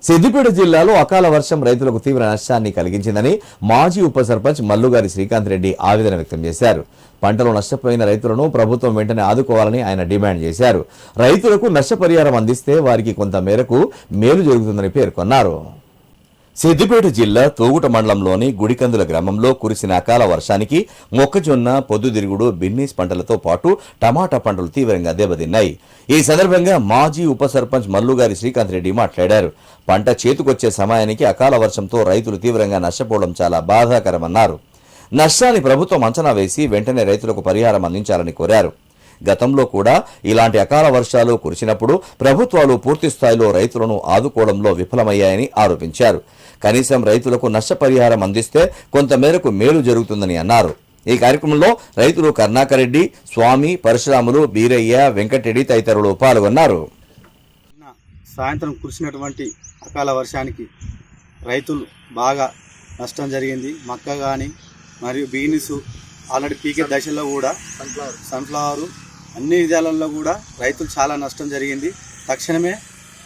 సిద్దిపేట జిల్లాలో అకాల వర్షం రైతులకు తీవ్ర నష్టాన్ని కలిగించిందని మాజీ ఉప సర్పంచ్ మల్లుగారి శ్రీకాంత్ రెడ్డి ఆవేదన వ్యక్తం చేశారు. పంటలు నష్టపోయిన రైతులను ప్రభుత్వం వెంటనే ఆదుకోవాలని ఆయన డిమాండ్ చేశారు. రైతులకు నష్టపరిహారం అందిస్తే వారికి కొంత మేరకు మేలు జరుగుతుందని పేర్కొన్నారు. సిద్దిపేట జిల్లా తోగుట మండలంలోని గుడికందుల గ్రామంలో కురిసిన అకాల వర్షానికి మొక్కజొన్న, పొద్దుతిరుగుడు, బిన్నీస్ పంటలతో పాటు టమాటా పంటలు తీవ్రంగా దెబ్బతిన్నాయి. ఈ సందర్భంగా మాజీ ఉప సర్పంచ్ మల్లుగారి శ్రీకాంత్ రెడ్డి మాట్లాడారు. పంట చేతికొచ్చే సమయానికి అకాల వర్షంతో రైతులు తీవ్రంగా నష్టపోవడం చాలా బాధాకరమన్నారు. నష్టాన్ని ప్రభుత్వం అంచనా వేసి వెంటనే రైతులకు పరిహారం అందించాలని కోరారు. గతంలో కూడా ఇలాంటి అకాల వర్షాలు కురిసినప్పుడు ప్రభుత్వాలు పూర్తి స్థాయిలో రైతులను ఆదుకోవడంలో విఫలమయ్యాయని ఆరోపించారు. కనీసం రైతులకు నష్టపరిహారం అందిస్తే కొంత మేరకు మేలు జరుగుతుందని అన్నారు. ఈ కార్యక్రమంలో రైతులు కరుణాకర్ రెడ్డి, స్వామి, పరశురాములు, బీరయ్య, వెంకటరెడ్డి తదితరులు పాల్గొన్నారు. సాయంత్రం కురిసినటువంటి అకాల వర్షానికి రైతులు బాగా నష్టం జరిగింది. మక్క కానీ మరియు బీనిసు ఆల్రెడీ పీకే దశలో కూడా సన్ఫ్లవర్ అన్ని విధాలలో కూడా రైతులు చాలా నష్టం జరిగింది. తక్షణమే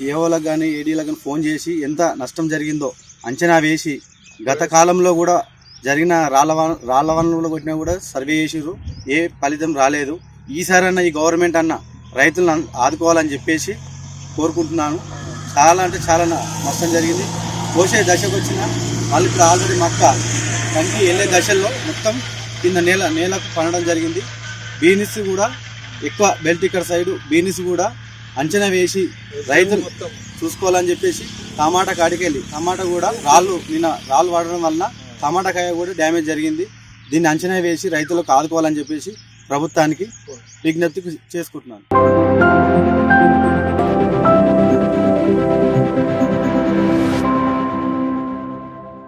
ఏఓలకు కానీ ఏడీలకు కానీ ఫోన్ చేసి ఎంత నష్టం జరిగిందో అంచనా వేసి గత కాలంలో కూడా జరిగిన రాళ్ల వనరులు కొట్టినా కూడా సర్వే చేసిరు, ఏ ఫలితం రాలేదు. ఈసారన్నా ఈ గవర్నమెంట్ అన్న రైతులను ఆదుకోవాలని చెప్పేసి కోరుకుంటున్నాను. చాలా అంటే చాలా నష్టం జరిగింది. కోసే దశకు వచ్చిన వాళ్ళు ఇప్పుడు ఆల్రెడీ మక్క కంకి వెళ్ళే దశల్లో మొత్తం కింద నేలకు పడడం జరిగింది. బీనిస్ కూడా ఎక్కువ బెల్ట్ ఇక్కడ సైడు బీనిస్ కూడా అంచనా వేసి రైతులు చూసుకోవాలని చెప్పేసి టమాటా కాడికి వెళ్ళి టమాటా కూడా రాళ్ళు వాడడం వలన టమాటా కాయ కూడా డ్యామేజ్ జరిగింది. దీన్ని అంచనా వేసి రైతులకు ఆదుకోవాలని చెప్పేసి ప్రభుత్వానికి విజ్ఞప్తి చేసుకుంటున్నాను.